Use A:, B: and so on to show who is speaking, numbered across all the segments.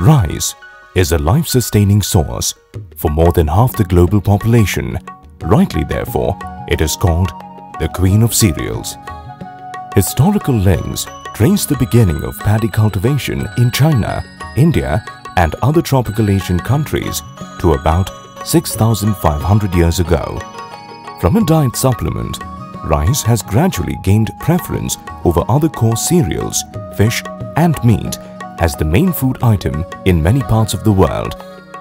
A: Rice is a life-sustaining source for more than half the global population. Rightly, therefore, it is called the Queen of Cereals. Historical links trace the beginning of paddy cultivation in China, India and other tropical Asian countries to about 6,500 years ago. From a diet supplement, rice has gradually gained preference over other coarse cereals, fish and meat as the main food item in many parts of the world,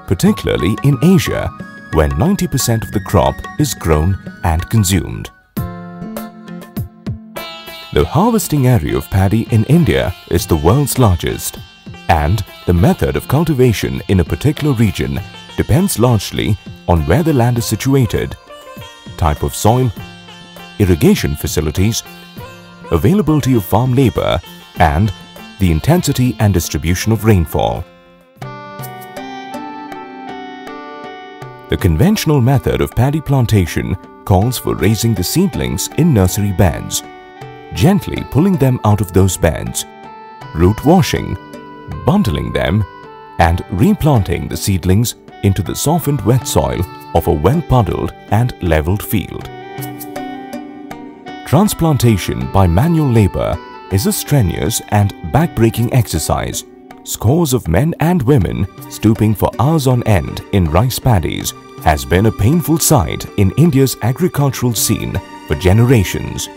A: particularly in Asia, where 90% of the crop is grown and consumed. The harvesting area of paddy in India is the world's largest, and the method of cultivation in a particular region depends largely on where the land is situated, type of soil, irrigation facilities, availability of farm labor, and the intensity and distribution of rainfall. The conventional method of paddy plantation calls for raising the seedlings in nursery beds, gently pulling them out of those beds, root washing, bundling them, and replanting the seedlings into the softened wet soil of a well-puddled and leveled field. Transplantation by manual labor is a strenuous and back-breaking exercise. Scores of men and women stooping for hours on end in rice paddies has been a painful sight in India's agricultural scene for generations.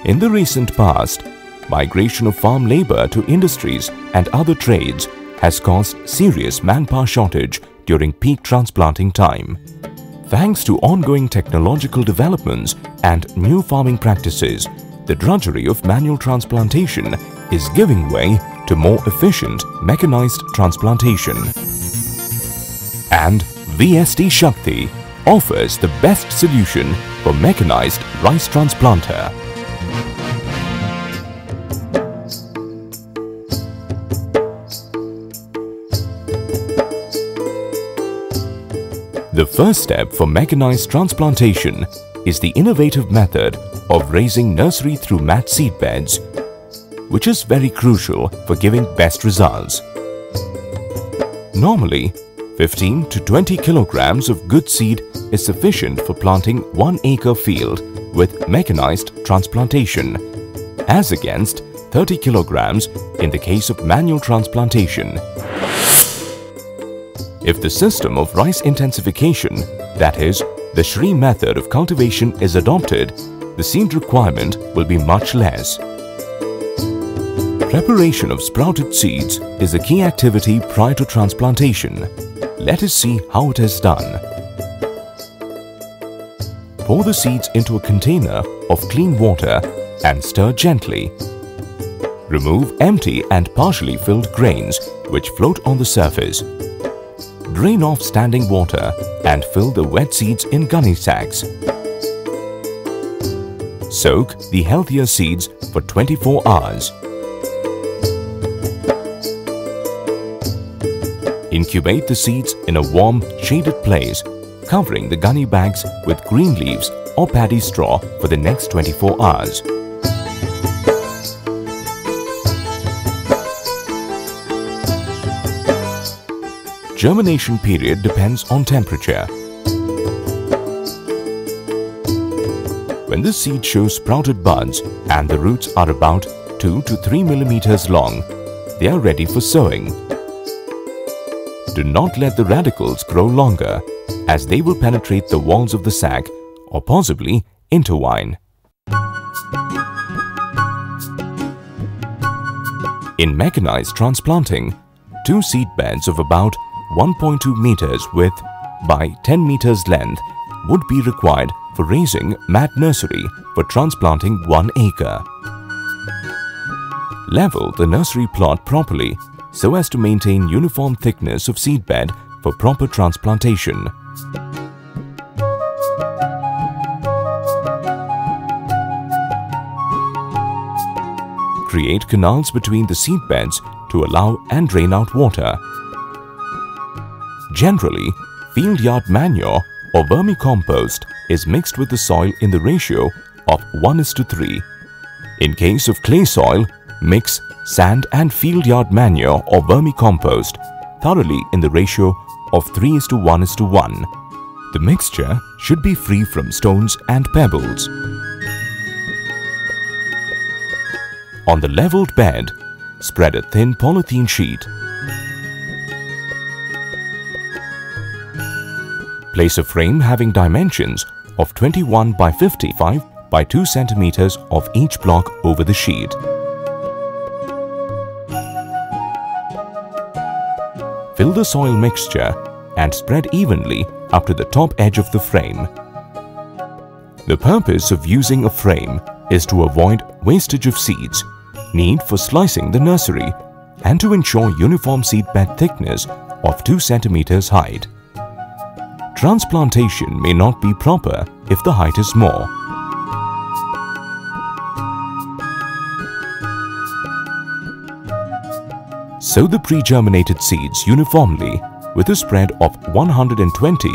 A: In the recent past, migration of farm labor to industries and other trades has caused serious manpower shortage during peak transplanting time. Thanks to ongoing technological developments and new farming practices, the drudgery of manual transplantation is giving way to more efficient mechanized transplantation. And VST Shakti offers the best solution for mechanized rice transplanter. The first step for mechanized transplantation is the innovative method of raising nursery through mat seed beds, which is very crucial for giving best results. Normally, 15 to 20 kilograms of good seed is sufficient for planting 1 acre field with mechanized transplantation, as against 30 kilograms in the case of manual transplantation. If the system of rice intensification, that is, the Shri method of cultivation is adopted, the seed requirement will be much less. Preparation of sprouted seeds is a key activity prior to transplantation. Let us see how it is done. Pour the seeds into a container of clean water and stir gently. Remove empty and partially filled grains which float on the surface. Drain off standing water and fill the wet seeds in gunny sacks. Soak the healthier seeds for 24 hours. Incubate the seeds in a warm, shaded place, covering the gunny bags with green leaves or paddy straw for the next 24 hours. Germination period depends on temperature. When the seed shows sprouted buds and the roots are about 2 to 3 millimeters long, they are ready for sowing. Do not let the radicals grow longer, as they will penetrate the walls of the sac or possibly intertwine. In mechanized transplanting, 2 seed beds of about 1.2 meters width by 10 meters length would be required for raising mat nursery for transplanting 1 acre. Level the nursery plot properly so as to maintain uniform thickness of seedbed for proper transplantation. Create canals between the seedbeds to allow and drain out water. Generally, field yard manure or vermicompost is mixed with the soil in the ratio of 1:3. In case of clay soil, mix sand and field yard manure or vermicompost thoroughly in the ratio of 3:1:1. The mixture should be free from stones and pebbles. On the leveled bed, spread a thin polythene sheet. Place a frame having dimensions of 21 by 55 by 2 centimeters of each block over the sheet. Fill the soil mixture and spread evenly up to the top edge of the frame. The purpose of using a frame is to avoid wastage of seeds, need for slicing the nursery, and to ensure uniform seedbed thickness of 2 centimeters height. Transplantation may not be proper if the height is more. Sow the pre-germinated seeds uniformly with a spread of 120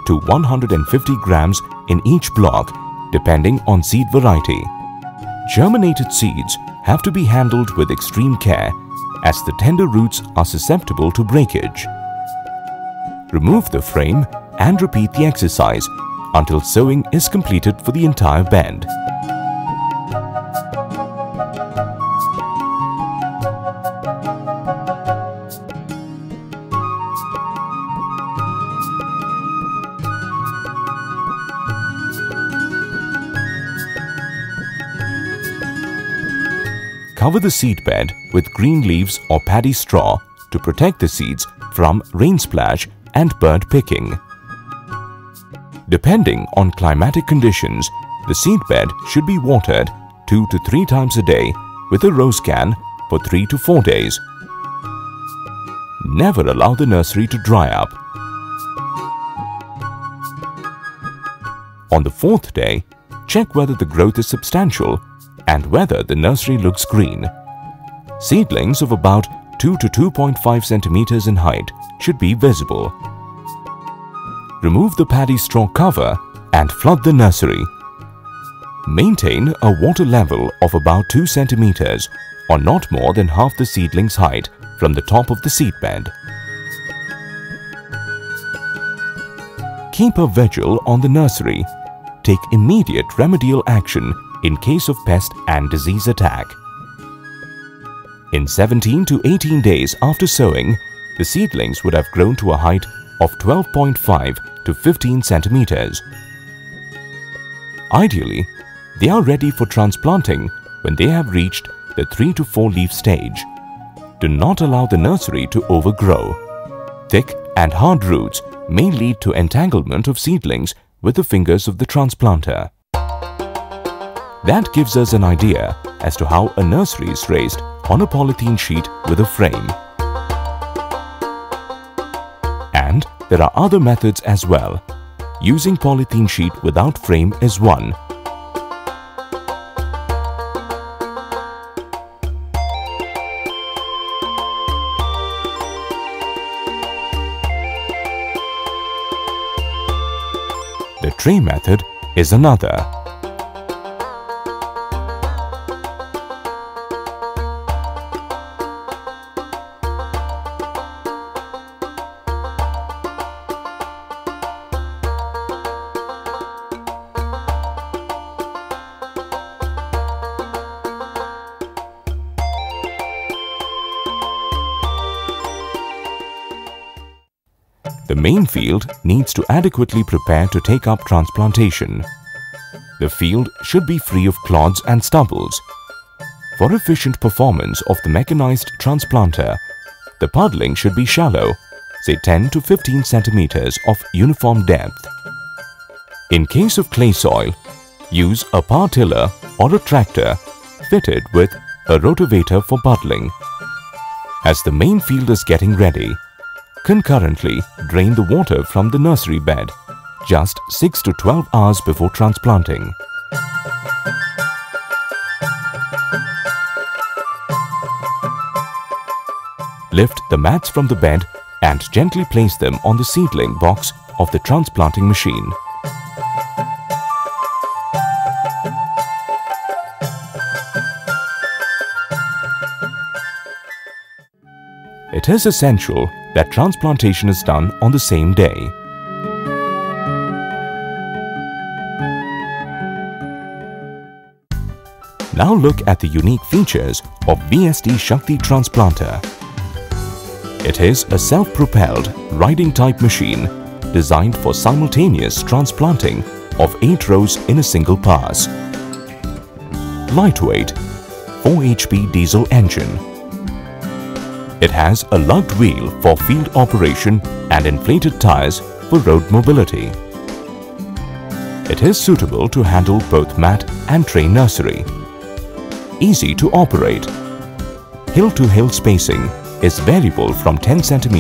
A: to 150 grams in each block depending on seed variety. Germinated seeds have to be handled with extreme care as the tender roots are susceptible to breakage. Remove the frame and repeat the exercise until sowing is completed for the entire bed. Cover the seedbed with green leaves or paddy straw to protect the seeds from rain splash and bird picking. Depending on climatic conditions, the seedbed should be watered 2 to 3 times a day with a rose can for 3 to 4 days. Never allow the nursery to dry up. On the 4th day, check whether the growth is substantial and whether the nursery looks green. Seedlings of about 2 to 2.5 centimeters in height should be visible. Remove the paddy straw cover and flood the nursery. Maintain a water level of about 2 centimeters or not more than half the seedling's height from the top of the seedbed. Keep a vigil on the nursery. Take immediate remedial action in case of pest and disease attack. In 17 to 18 days after sowing, the seedlings would have grown to a height of 12.5 to 15 centimeters. Ideally, they are ready for transplanting when they have reached the 3 to 4 leaf stage. Do not allow the nursery to overgrow. Thick and hard roots may lead to entanglement of seedlings with the fingers of the transplanter. That gives us an idea as to how a nursery is raised on a polythene sheet with a frame. And there are other methods as well. Using polythene sheet without frame is one. The tray method is another. The main field needs to adequately prepare to take up transplantation. The field should be free of clods and stubbles. For efficient performance of the mechanized transplanter, the puddling should be shallow, say 10 to 15 centimeters of uniform depth. In case of clay soil, use a power tiller or a tractor fitted with a rotavator for puddling. As the main field is getting ready, concurrently drain the water from the nursery bed just 6 to 12 hours before transplanting. Lift the mats from the bed and gently place them on the seedling box of the transplanting machine. It is essential that transplantation is done on the same day. Now look at the unique features of VST Shakti Transplanter. It is a self-propelled riding-type machine designed for simultaneous transplanting of 8 rows in a single pass. Lightweight, 4 HP diesel engine. It has a lugged wheel for field operation and inflated tires for road mobility. It is suitable to handle both mat and tray nursery. Easy to operate. Hill-to-hill spacing is variable from 10 cm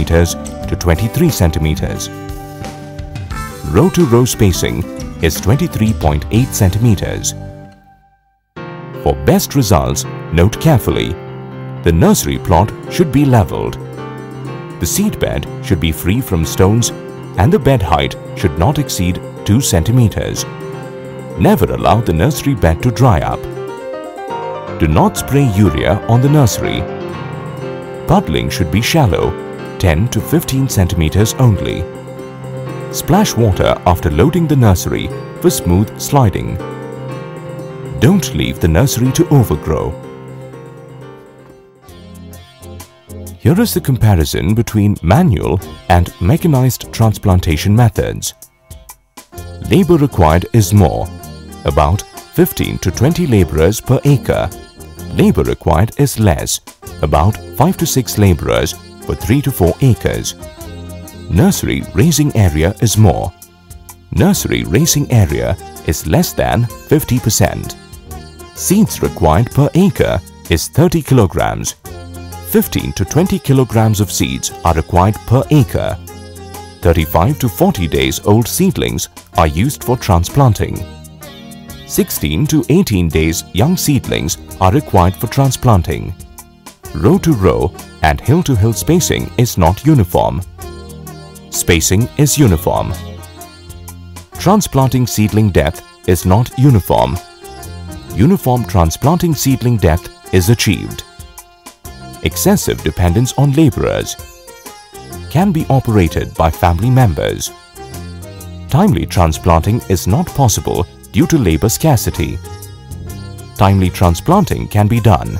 A: to 23 cm. Row-to-row spacing is 23.8 cm. For best results, note carefully, the nursery plot should be leveled. The seed bed should be free from stones and the bed height should not exceed 2 cm. Never allow the nursery bed to dry up. Do not spray urea on the nursery. Puddling should be shallow, 10 to 15 centimeters only. Splash water after loading the nursery for smooth sliding. Don't leave the nursery to overgrow. Here is the comparison between manual and mechanized transplantation methods. Labor required is more, about 15 to 20 laborers per acre. Labor required is less, about 5 to 6 laborers for 3 to 4 acres. Nursery raising area is more. Nursery raising area is less than 50%. Seeds required per acre is 30 kilograms. 15 to 20 kilograms of seeds are required per acre. 35 to 40 days old seedlings are used for transplanting. 16 to 18 days young seedlings are required for transplanting. Row to row and hill to hill spacing is not uniform. Spacing is uniform. Transplanting seedling depth is not uniform. Uniform transplanting seedling depth is achieved. Excessive dependence on laborers. Can be operated by family members. Timely transplanting is not possible due to labor scarcity. Timely transplanting can be done.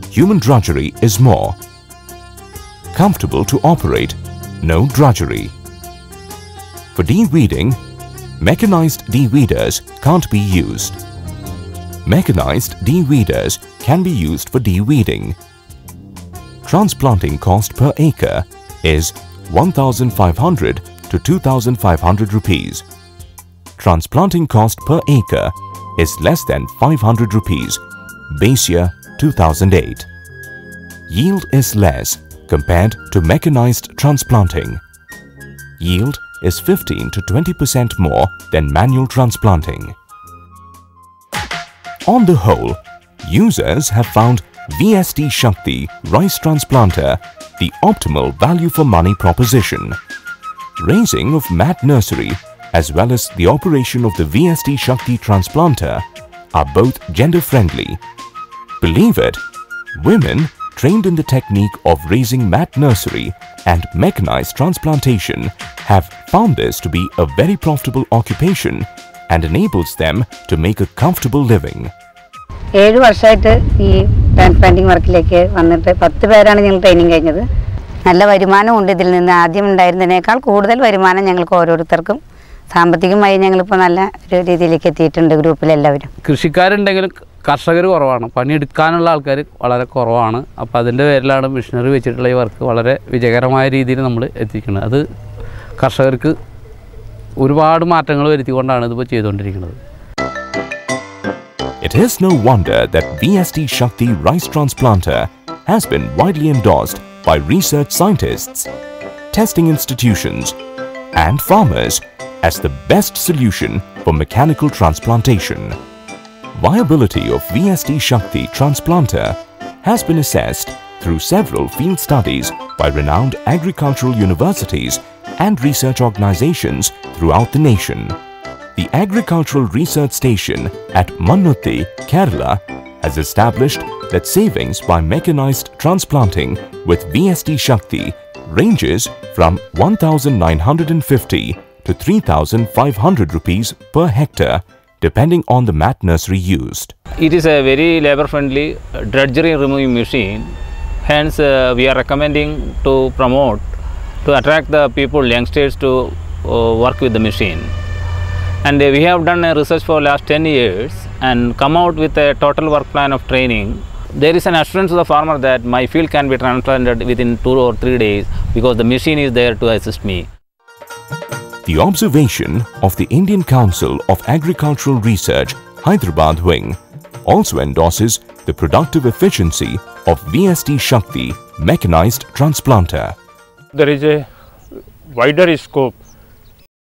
A: Human drudgery is more. Comfortable to operate, no drudgery. For de-weeding, mechanized de-weeders can't be used. Mechanized de-weeders can be used for de-weeding. Transplanting cost per acre is 1,500 to 2,500 rupees. Transplanting cost per acre is less than 500 rupees, base year 2008. Yield is less compared to mechanized transplanting. Yield is 15 to 20% more than manual transplanting. On the whole, users have found VST Shakti Rice Transplanter the optimal value for money proposition. Raising of mat nursery as well as the operation of the VST Shakti Transplanter are both gender-friendly. Believe it, women trained in the technique of raising mat nursery and mechanized transplantation have found this to be a very profitable occupation and enables them to make a comfortable living.
B: 7 വർഷമായിട്ട് ഈ transplanting വർക്കിലേക്ക് വന്നിട്ട് 10 പേരാണ് ഞങ്ങൾ training കഴിഞ്ഞത്. നല്ല വരുമാനമുണ്ട് ഇതിൽ നിന്ന്. ആദ്യം ഉണ്ടായിരുന്നതിനേക്കാൾ കൂടുതൽ വരുമാനം ഞങ്ങൾക്ക് ഓരോരുത്തർക്കും സാമ്പത്തികമായി ഞങ്ങളിപ്പോൾ നല്ല ഒരു രീതിയിലേക്ക് എത്തിയിട്ടുണ്ട് ഗ്രൂപ്പിലെല്ലാവരും.
C: കൃഷിക്കാരുണ്ടെങ്കിലും കർഷകർ കുറവാണ്, പണിയെടുക്കാനുള്ള ആൾക്കാർ വളരെ കുറവാണ്. അപ്പോൾ അതിൻ്റെ പേരിലാണ് മിഷനറി വെച്ചിട്ടുള്ള ഈ വർക്ക് വളരെ വിജയകരമായ രീതിയിൽ നമ്മൾ എത്തിക്കുന്നത്. അത് കർഷകർക്ക് ഒരുപാട് മാറ്റങ്ങൾ വരുത്തിക്കൊണ്ടാണ് ഇതിപ്പോൾ ചെയ്തുകൊണ്ടിരിക്കുന്നത്.
A: It is no wonder that VST Shakti Rice Transplanter has been widely endorsed by research scientists, testing institutions and farmers as the best solution for mechanical transplantation. Viability of VST Shakti Transplanter has been assessed through several field studies by renowned agricultural universities and research organizations throughout the nation. The Agricultural Research Station at Mannuthi, Kerala has established that savings by mechanized transplanting with VST Shakti ranges from 1,950 to 3,500 rupees per hectare depending on the mat nursery used.
D: It is a very labor-friendly drudgery removing machine. Hence, we are recommending to promote, to attract the people, youngsters to work with the machine. And we have done a research for last 10 years and come out with a total work plan of training. There is an assurance to the farmer that my field can be transplanted within 2 or 3 days because the machine is there to assist me.
A: The observation of the Indian Council of Agricultural Research, Hyderabad wing, also endorses the productive efficiency of VST Shakti mechanized transplanter.
E: There is a wider scope